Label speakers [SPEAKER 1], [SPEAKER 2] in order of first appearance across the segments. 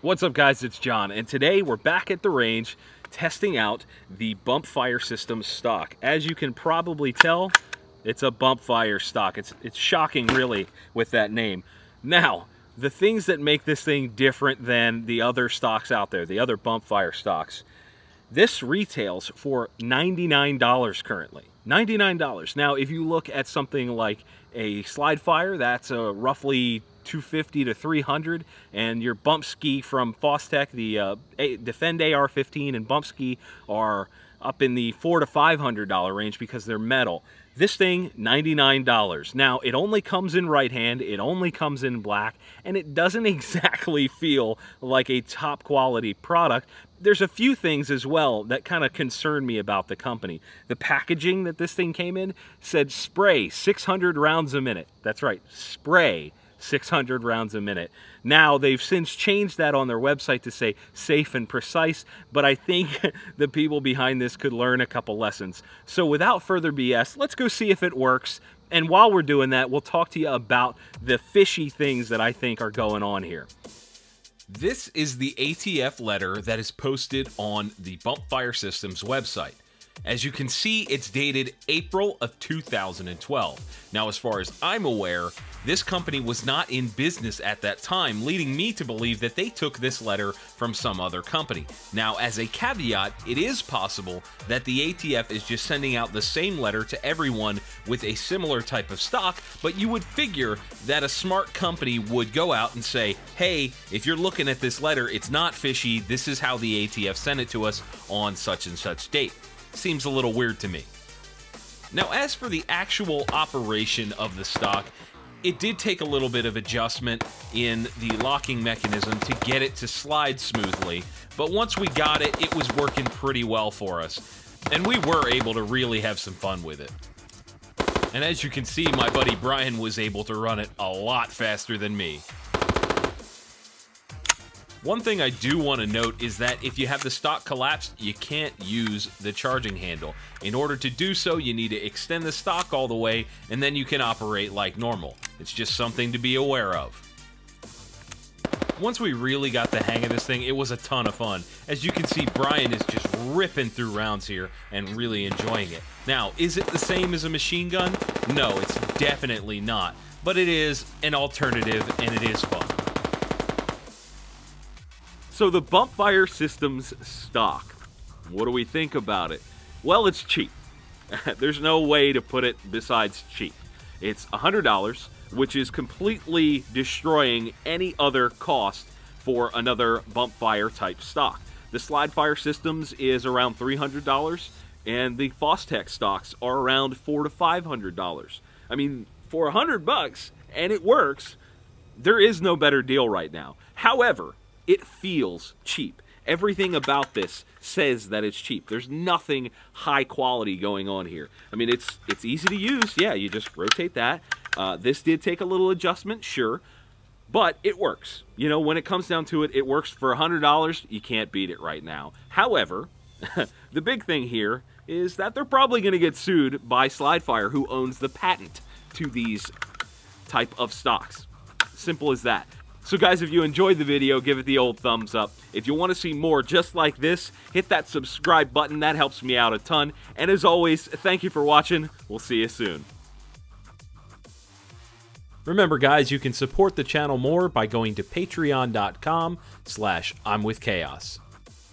[SPEAKER 1] What's up, guys? It's John, and today we're back at the range testing out the bump fire system stock. As you can probably tell, it's a bump fire stock. It's shocking, really, with that name. Now, the things that make this thing different than the other stocks out there, the other bump fire stocks, this retails for $99 currently. $99. Now, if you look at something like a slide fire, that's roughly $250 to $300, and your bump ski from Fostech, the Defend AR-15 and bump ski are up in the $400 to $500 range because they're metal. This thing, $99. Now, it only comes in right hand, it only comes in black, and it doesn't exactly feel like a top quality product. There's a few things as well that kind of concern me about the company. The packaging that this thing came in said spray 600 rounds a minute. That's right, spray 600 rounds a minute. Now, they've since changed that on their website to say safe and precise, but I think the people behind this could learn a couple lessons. So without further BS, let's go see if it works. And while we're doing that, we'll talk to you about the fishy things that I think are going on here. This is the ATF letter that is posted on the Bump Fire Systems website. As you can see, it's dated April of 2012. Now, as far as I'm aware, this company was not in business at that time, leading me to believe that they took this letter from some other company. Now, as a caveat, it is possible that the ATF is just sending out the same letter to everyone with a similar type of stock, but you would figure that a smart company would go out and say, hey, if you're looking at this letter, it's not fishy, this is how the ATF sent it to us on such and such date. Seems a little weird to me. Now, as for the actual operation of the stock, it did take a little bit of adjustment in the locking mechanism to get it to slide smoothly, but once we got it, it was working pretty well for us, and we were able to really have some fun with it. And as you can see, my buddy Brian was able to run it a lot faster than me. One thing I do want to note is that if you have the stock collapsed, you can't use the charging handle. In order to do so, you need to extend the stock all the way, and then you can operate like normal. It's just something to be aware of. Once we really got the hang of this thing, it was a ton of fun. As you can see, Brian is just ripping through rounds here and really enjoying it. Now, is it the same as a machine gun? No, it's definitely not. But it is an alternative, and it is fun. So the Bump Fire Systems stock, what do we think about it? Well, it's cheap. There's no way to put it besides cheap. It's $100, which is completely destroying any other cost for another bump fire type stock. The Slide Fire Systems is around $300, and the Fostech stocks are around $400 to $500. I mean, for $100 and it works, there is no better deal right now. However, it feels cheap. Everything about this says that it's cheap. There's nothing high quality going on here. I mean, it's easy to use. Yeah, you just rotate that. This did take a little adjustment, sure, but it works. You know, when it comes down to it, it works for $100. You can't beat it right now. However, the big thing here is that they're probably going to get sued by Slide Fire, who owns the patent to these type of stocks. Simple as that. So guys, if you enjoyed the video, give it the old thumbs up. If you want to see more just like this, hit that subscribe button. That helps me out a ton. And as always, thank you for watching. We'll see you soon. Remember, guys, you can support the channel more by going to patreon.com/I'mWithChaos.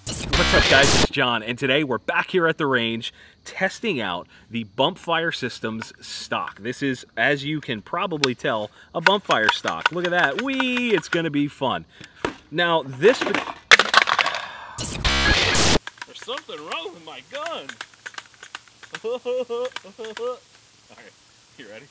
[SPEAKER 1] What's up, guys? It's John, and today we're back here at the range testing out the Bump Fire Systems stock. This is, as you can probably tell, a bump fire stock. Look at that. Whee! It's going to be fun. Now, this... There's something wrong with my gun. All right, you ready?